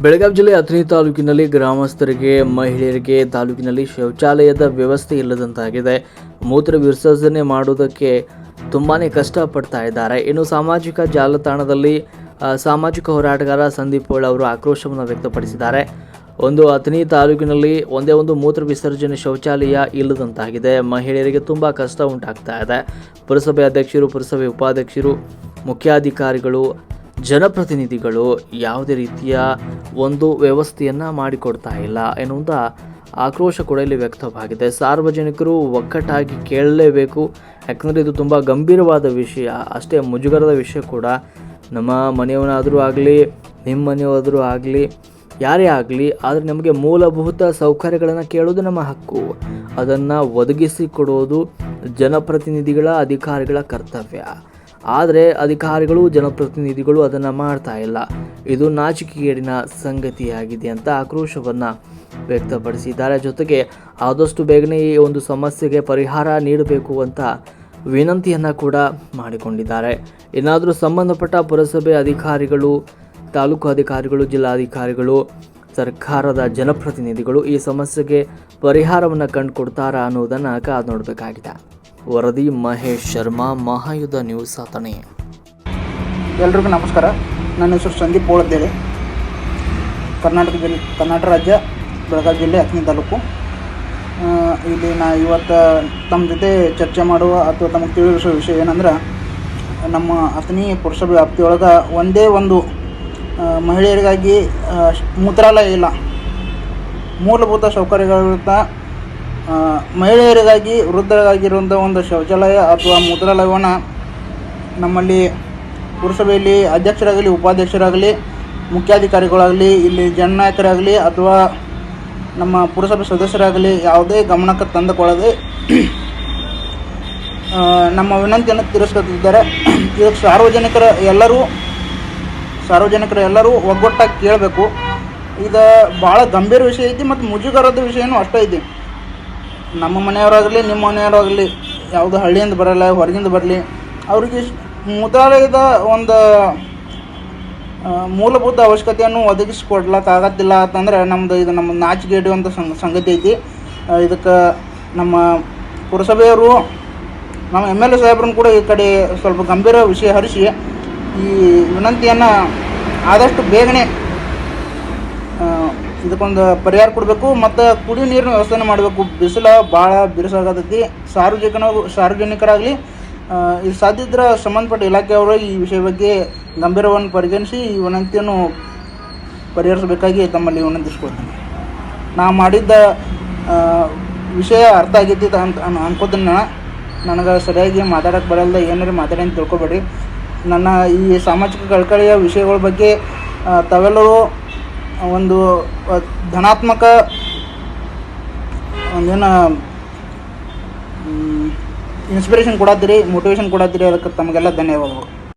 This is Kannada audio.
ಬೆಳಗಾವಿ ಜಿಲ್ಲೆ ಅಥಣಿ ತಾಲೂಕಿನಲ್ಲಿ ಗ್ರಾಮಸ್ಥರಿಗೆ ಮಹಿಳೆಯರಿಗೆ ತಾಲೂಕಿನಲ್ಲಿ ಶೌಚಾಲಯದ ವ್ಯವಸ್ಥೆ ಇಲ್ಲದಂತಾಗಿದೆ. ಮೂತ್ರ ವಿಸರ್ಜನೆ ಮಾಡುವುದಕ್ಕೆ ತುಂಬಾನೇ ಕಷ್ಟಪಡ್ತಾ ಇದ್ದಾರೆ. ಇನ್ನು ಸಾಮಾಜಿಕ ಜಾಲತಾಣದಲ್ಲಿ ಸಾಮಾಜಿಕ ಹೋರಾಟಗಾರ ಸಂದೀಪ್ ಹೊಳ್ ಅವರು ಆಕ್ರೋಶವನ್ನು ವ್ಯಕ್ತಪಡಿಸಿದ್ದಾರೆ. ಅಥಣಿ ತಾಲೂಕಿನಲ್ಲಿ ಒಂದೇ ಒಂದು ಮೂತ್ರ ವಿಸರ್ಜನೆ ಶೌಚಾಲಯ ಇಲ್ಲದಂತಾಗಿದೆ. ಮಹಿಳೆಯರಿಗೆ ತುಂಬ ಕಷ್ಟ ಉಂಟಾಗ್ತಾ ಇದೆ. ಪುರಸಭೆ ಅಧ್ಯಕ್ಷರು, ಪುರಸಭೆ ಉಪಾಧ್ಯಕ್ಷರು, ಮುಖ್ಯಾಧಿಕಾರಿಗಳು, ಜನಪ್ರತಿನಿಧಿಗಳು ಯಾವುದೇ ರೀತಿಯ ಒಂದು ವ್ಯವಸ್ಥೆಯನ್ನು ಮಾಡಿಕೊಡ್ತಾ ಇಲ್ಲ ಎನ್ನುವಂಥ ಆಕ್ರೋಶ ಕೂಡ ಇಲ್ಲಿ ವ್ಯಕ್ತವಾಗಿದೆ. ಸಾರ್ವಜನಿಕರು ಒಗ್ಗಟ್ಟಾಗಿ ಕೇಳಲೇಬೇಕು. ಯಾಕಂದರೆ ಇದು ತುಂಬ ಗಂಭೀರವಾದ ವಿಷಯ, ಅಷ್ಟೇ ಮುಜುಗರದ ವಿಷಯ ಕೂಡ. ನಮ್ಮ ಮನೆಯವನಾದರೂ ಆಗಲಿ, ನಿಮ್ಮ ಮನೆಯವಾದರೂ ಆಗಲಿ, ಯಾರೇ ಆಗಲಿ, ಆದರೆ ನಮಗೆ ಮೂಲಭೂತ ಸೌಕರ್ಯಗಳನ್ನು ಕೇಳೋದು ನಮ್ಮ ಹಕ್ಕು. ಅದನ್ನು ಒದಗಿಸಿಕೊಡೋದು ಜನಪ್ರತಿನಿಧಿಗಳ, ಅಧಿಕಾರಿಗಳ ಕರ್ತವ್ಯ. ಆದರೆ ಅಧಿಕಾರಿಗಳು, ಜನಪ್ರತಿನಿಧಿಗಳು ಅದನ್ನು ಮಾಡ್ತಾ ಇಲ್ಲ. ಇದು ನಾಚಿಕೆಗೇಡಿನ ಸಂಗತಿಯಾಗಿದೆ ಅಂತ ಆಕ್ರೋಶವನ್ನು ವ್ಯಕ್ತಪಡಿಸಿದ್ದಾರೆ. ಜೊತೆಗೆ ಆದಷ್ಟು ಬೇಗನೆ ಈ ಒಂದು ಸಮಸ್ಯೆಗೆ ಪರಿಹಾರ ನೀಡಬೇಕು ಅಂತ ವಿನಂತಿಯನ್ನು ಕೂಡ ಮಾಡಿಕೊಂಡಿದ್ದಾರೆ. ಏನಾದರೂ ಸಂಬಂಧಪಟ್ಟ ಪುರಸಭೆ ಅಧಿಕಾರಿಗಳು, ತಾಲೂಕು ಅಧಿಕಾರಿಗಳು, ಜಿಲ್ಲಾಧಿಕಾರಿಗಳು, ಸರ್ಕಾರದ ಜನಪ್ರತಿನಿಧಿಗಳು ಈ ಸಮಸ್ಯೆಗೆ ಪರಿಹಾರವನ್ನು ಕಂಡುಕೊಡ್ತಾರಾ ಅನ್ನೋದನ್ನು ಕಾದು ನೋಡಬೇಕಾಗಿದೆ. ವರದಿ ಮಹೇಶ್ ಶರ್ಮಾ, ಮಹಾಯುಧ ನ್ಯೂಸ್, ಅಥಣಿ. ಎಲ್ರಿಗೂ ನಮಸ್ಕಾರ. ನನ್ನ ಹೆಸರು ಸಂದೀಪ್ ಹೊಳ್ ಅಂತೇಳಿ, ಕರ್ನಾಟಕ ರಾಜ್ಯ ಬೆಳಗಾವಿ ಜಿಲ್ಲೆ ಅಥಣಿ ತಾಲೂಕು. ಇಲ್ಲಿ ಇವತ್ತು ತಮ್ಮ ಜೊತೆ ಚರ್ಚೆ ಮಾಡುವ ಅಥವಾ ತಮಗೆ ತಿಳಿಸೋ ವಿಷಯ ಏನಂದ್ರೆ, ನಮ್ಮ ಅಥಣಿ ಪುರಸಭೆ ವ್ಯಾಪ್ತಿಯೊಳಗೆ ಒಂದೇ ಒಂದು ಮಹಿಳೆಯರಿಗಾಗಿ ಮೂತ್ರಾಲಯ ಇಲ್ಲ. ಮೂಲಭೂತ ಸೌಕರ್ಯಗಳಿಂದ ಮಹಿಳೆಯರಿಗಾಗಿ, ವೃದ್ಧರಿಗಾಗಿರುವಂಥ ಒಂದು ಶೌಚಾಲಯ ಅಥವಾ ಮೂತ್ರಾಲಯವನ್ನು ನಮ್ಮಲ್ಲಿ ಪುರಸಭೆಯಲ್ಲಿ ಅಧ್ಯಕ್ಷರಾಗಲಿ, ಉಪಾಧ್ಯಕ್ಷರಾಗಲಿ, ಮುಖ್ಯಾಧಿಕಾರಿಗಳಾಗಲಿ, ಇಲ್ಲಿ ಜನನಾಯಕರಾಗಲಿ ಅಥವಾ ನಮ್ಮ ಪುರಸಭೆ ಸದಸ್ಯರಾಗಲಿ ಯಾವುದೇ ಗಮನಕ್ಕೆ ತಂದುಕೊಳ್ಳದೆ ನಮ್ಮ ವಿನಂತಿಯನ್ನು ತಿರಸ್ಕರಿಸಿದ್ದಾರೆ. ಇದಕ್ಕೆ ಸಾರ್ವಜನಿಕರು ಎಲ್ಲರೂ ಒಗ್ಗಟ್ಟಾಗಿ ಕೇಳಬೇಕು. ಇದು ಭಾಳ ಗಂಭೀರ ವಿಷಯ ಐತಿ ಮತ್ತು ಮುಜುಗರದ ವಿಷಯನೂ ಅಷ್ಟೇ ಐತಿ. ನಮ್ಮ ಮನೆಯವರಾಗಲಿ, ನಿಮ್ಮ ಮನೆಯವರಾಗಲಿ, ಯಾವುದೋ ಹಳ್ಳಿಯಿಂದ ಬರಲ್ಲ, ಹೊರಗಿಂದ ಬರಲಿ, ಅವ್ರಿಗೆ ಮೂತ್ರಾಲಯದ ಒಂದು ಮೂಲಭೂತ ಅವಶ್ಯಕತೆಯನ್ನು ಒದಗಿಸಿಕೊಡ್ಲಿಕ್ಕಾಗತ್ತಿಲ್ಲ ಅಂತಂದರೆ ಇದು ನಮ್ಮ ನಾಚಿಕೆ ಹಿಡಿಯುವಂಥ ಸಂಗತಿ ಐತಿ. ಇದಕ್ಕೆ ನಮ್ಮ ಪುರಸಭೆಯವರು, ನಮ್ಮ MLA ಸಾಹೇಬ್ರನ್ನ ಕೂಡ ಈ ಕಡೆ ಸ್ವಲ್ಪ ಗಂಭೀರ ವಿಷಯ ಹರಿಸಿ ಈ ವಿನಂತಿಯನ್ನು ಆದಷ್ಟು ಬೇಗನೆ ಇದಕ್ಕೊಂದು ಪರಿಹಾರ ಕೊಡಬೇಕು ಮತ್ತು ಕುಡಿಯೋ ನೀರಿನ ವ್ಯವಸ್ಥೆನ ಮಾಡಬೇಕು. ಬಿಸಿಲು ಭಾಳ ಬಿರುಸಾಗತೈತಿ. ಸಾರ್ವಜನಿಕರಾಗಲಿ, ಇದು ಸಾಧ್ಯದ್ರ ಸಂಬಂಧಪಟ್ಟ ಇಲಾಖೆಯವರು ಈ ವಿಷಯ ಬಗ್ಗೆ ಗಂಭೀರವನ್ನು ಪರಿಗಣಿಸಿ ಈ ವಿನಂತಿಯನ್ನು ಪರಿಹರಿಸಬೇಕಾಗಿ ತಮ್ಮಲ್ಲಿ ವಿನಂತಿಸ್ಕೊಳ್ತೀನಿ. ನಾ ಮಾಡಿದ್ದ ವಿಷಯ ಅರ್ಥ ಆಗೈತಿ ಅಂತ ಅನ್ಕೋತೀನಿ. ನನಗೆ ಸರಿಯಾಗಿ ಮಾತಾಡೋಕ್ಕೆ ಬರಲ್ಲ, ಏನಾರು ಮಾತಾಡಿ ಅಂತ ತಿಳ್ಕೊಬೇಡಿ. ನನ್ನ ಈ ಸಾಮಾಜಿಕ ಕಳಕಳಿಯ ವಿಷಯಗಳ ಬಗ್ಗೆ ತಾವೆಲ್ಲರೂ ಒಂದು ಧನಾತ್ಮಕ ಒಂದೇನು ಇನ್ಸ್ಪಿರೇಷನ್ ಕೊಡತ್ತೀರಿ, ಮೋಟಿವೇಶನ್ ಕೊಡತ್ತೀರಿ. ಅದಕ್ಕೆ ತಮಗೆಲ್ಲ ಧನ್ಯವಾದಗಳು.